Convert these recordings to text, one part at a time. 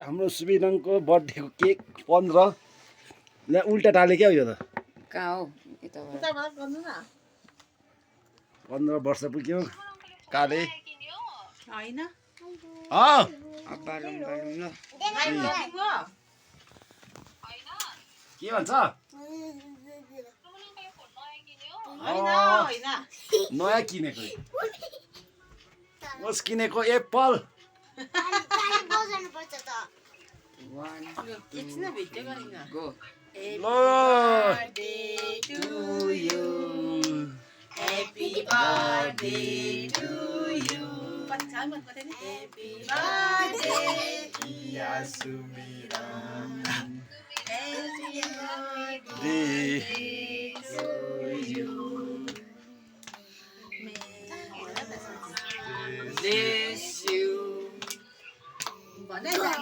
हाम्रो सुबिरङको बर्थडेको केक 15 ल्या उल्टा टाले क्या यो त कहाँ हो यता 15 वर्ष पुग्यो काले हैन बालुम ल के भन्छ हैन नयाँ किनेको ओस किनेको एप्पल एकछिन भिडियो गरिन go low Happy birthday to you. Pachai mat pate ni. Happy birthday dear Sumiram. Happy birthday to you. bless you भने जा.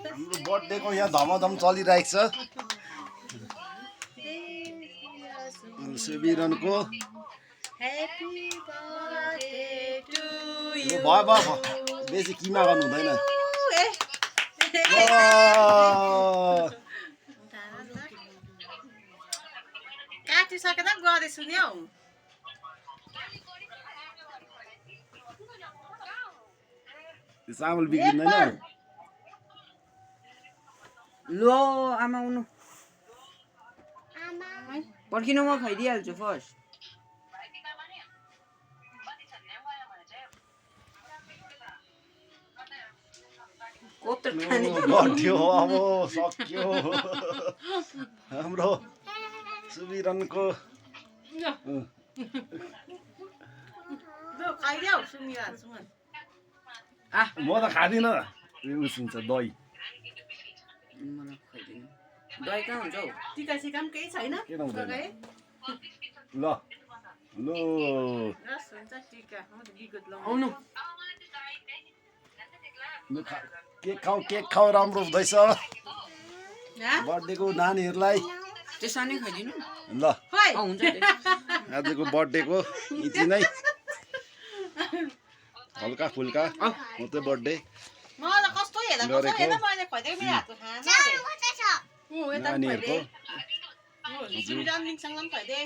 हाम्रो बर्थडेको यहाँ धमाधम चलिरहेको छ सुबिरनको Happy birthday to you. भयो बेसी किमा गर्नु हुँदैन काटिसके त गरेछु नि हौ. चामल बिग्रिँदैन लो आमा उनु पर्खिनु म खाइदिइहाल्छु फर्स्ट कत्रो खाने बर्थडे हो अब सक्यो हाम्रो सुबिरनको ल खाइदेऊ सुमिरा सुमन. म त खाँदिनँ उस हुन्छ दही मलाई खुवाइदिनु दही कहाँ हुन्छ हौ टिका सिका पनि केही छैन. किन हुँदैन? लगाए? ल लो रस हुन्छ टिका. म त बिगत लाउनु. आउनु लु केक खाऊ राम्रो हुँदैछ हँ? बर्थडेको नानीहरूलाई त्यो सानै खाइदिनु ल खोइ. हुन्छ त्यो आजको बर्थडेको यति नै हल्का फुल्का मात्रै बर्थडे मलाई त कस्तो हेर्दा कस्तो गरेको। हेर्दा मैले खुवाइदिएको मेरो हातको खाना. यता पनि नानीहरूको खुवाइदिएँ. सुमिरा मिङसँग पनि खुवाइदिएँ.